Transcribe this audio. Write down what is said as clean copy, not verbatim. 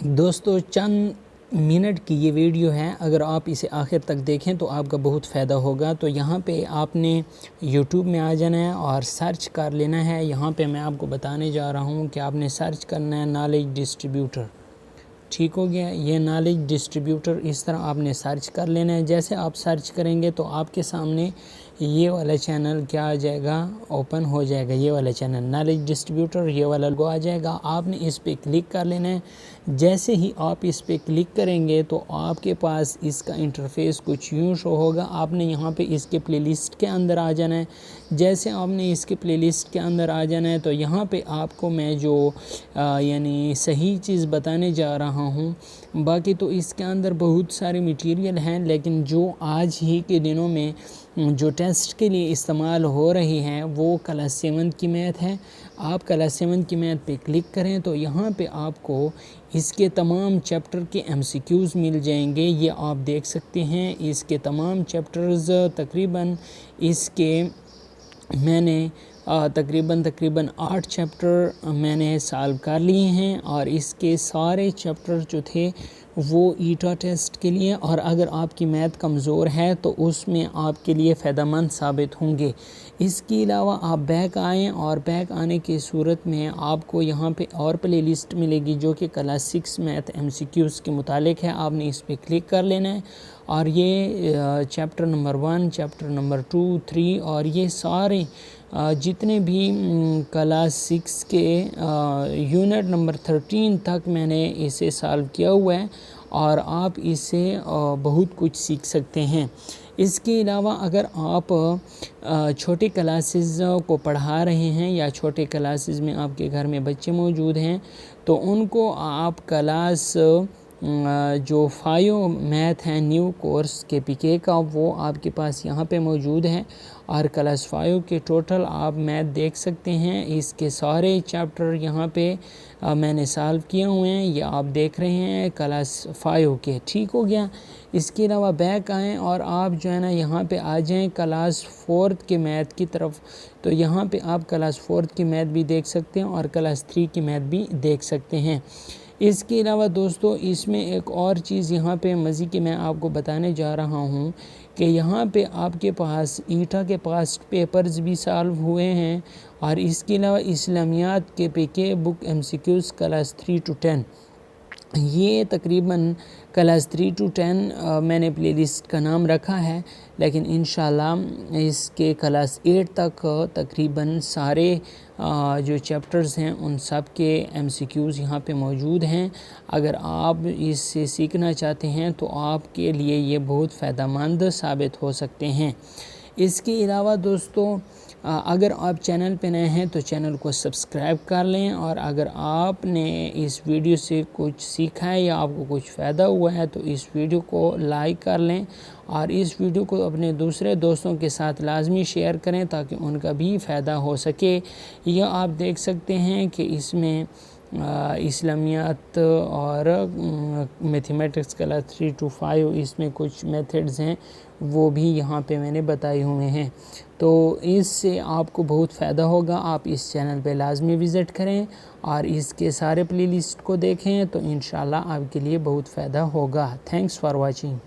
दोस्तों चंद मिनट की ये वीडियो है, अगर आप इसे आखिर तक देखें तो आपका बहुत फ़ायदा होगा। तो यहाँ पे आपने YouTube में आ जाना है और सर्च कर लेना है। यहाँ पे मैं आपको बताने जा रहा हूँ कि आपने सर्च करना है नॉलेज डिस्ट्रीब्यूटर। ठीक हो गया, ये नॉलेज डिस्ट्रीब्यूटर इस तरह आपने सर्च कर लेना है। जैसे आप सर्च करेंगे तो आपके सामने ये वाला चैनल क्या आ जाएगा, ओपन हो जाएगा। ये वाला चैनल नॉलेज डिस्ट्रीब्यूटर, ये वाला लोगो आ जाएगा। आपने इस पर क्लिक कर लेना है। जैसे ही आप इस पर क्लिक करेंगे तो आपके पास इसका इंटरफेस कुछ यूँ शो होगा। आपने यहाँ पे इसके प्लेलिस्ट के अंदर आ जाना है। जैसे आपने इसके प्लेलिस्ट के अंदर आ जाना है तो यहाँ पे आपको मैं जो यानी सही चीज़ बताने जा रहा हूँ। बाकी तो इसके अंदर बहुत सारे मटेरियल हैं, लेकिन जो आज ही के दिनों में जो टेस्ट के लिए इस्तेमाल हो रही हैं वो क्लास 7 की मैथ है। आप क्लास 7 की मैथ पे क्लिक करें तो यहाँ पे आपको इसके तमाम चैप्टर के MCQs मिल जाएंगे। ये आप देख सकते हैं, इसके तमाम चैप्टर्स तकरीबन इसके मैंने तकरीबन 8 चैप्टर मैंने सॉल्व कर लिए हैं और इसके सारे चैप्टर जो थे वो ईटा टेस्ट के लिए, और अगर आपकी मैथ कमज़ोर है तो उसमें आपके लिए फ़ायदेमंद साबित होंगे। इसके अलावा आप बैक आएँ और बैक आने की सूरत में आपको यहाँ पे और प्लेलिस्ट मिलेगी जो कि क्लास 6 मैथ MCQs के मुतालिक है। आपने इस पर क्लिक कर लेना है और ये चैप्टर नंबर 1, चैप्टर नंबर 2, 3 और ये सारे जितने भी क्लास 6 के यूनिट नंबर 13 तक मैंने इसे सॉल्व किया हुआ है और आप इससे बहुत कुछ सीख सकते हैं। इसके अलावा अगर आप छोटे क्लासेस को पढ़ा रहे हैं या छोटे क्लासेस में आपके घर में बच्चे मौजूद हैं तो उनको आप क्लास जो 5 मैथ है न्यू कोर्स KPK का, वो आपके पास यहाँ पे मौजूद है और क्लास 5 के टोटल आप मैथ देख सकते हैं। इसके सारे चैप्टर यहाँ पे मैंने सॉल्व किए हुए हैं, ये आप देख रहे हैं क्लास 5 के। ठीक हो गया। इसके अलावा बैक आएँ और आप जो है ना यहाँ पे आ जाएँ क्लास 4 के मैथ की तरफ। तो यहाँ पे आप क्लास 4 की मैथ भी देख सकते हैं और क्लास 3 की मैथ भी देख सकते हैं। इसके अलावा दोस्तों इसमें एक और चीज़ यहाँ पे मज़े की मैं आपको बताने जा रहा हूँ कि यहाँ पे आपके पास ईटा के पास पेपर्स भी सॉल्व हुए हैं और इसके अलावा इस्लामियात KPK book MCQs class 3 to 10, ये तकरीबन क्लास 3 to 10 मैंने प्लेलिस्ट का नाम रखा है, लेकिन इंशाल्लाह इसके क्लास 8 तक तकरीबन सारे जो चैप्टर्स हैं उन सब के MCQs यहाँ पे मौजूद हैं। अगर आप इससे सीखना चाहते हैं तो आपके लिए ये बहुत फ़ायदेमंद साबित हो सकते हैं। इसके अलावा दोस्तों अगर आप चैनल पे नए हैं तो चैनल को सब्सक्राइब कर लें, और अगर आपने इस वीडियो से कुछ सीखा है या आपको कुछ फ़ायदा हुआ है तो इस वीडियो को लाइक कर लें और इस वीडियो को अपने दूसरे दोस्तों के साथ लाजमी शेयर करें ताकि उनका भी फ़ायदा हो सके। यह आप देख सकते हैं कि इसमें इस्लामियात और मैथमेटिक्स क्लास 3 to 5 इसमें कुछ मेथड्स हैं वो भी यहाँ पे मैंने बताए हुए हैं। तो इससे आपको बहुत फ़ायदा होगा। आप इस चैनल पे लाजमी विज़िट करें और इसके सारे प्लेलिस्ट को देखें तो इंशाल्लाह आपके लिए बहुत फ़ायदा होगा। Thanks for watching.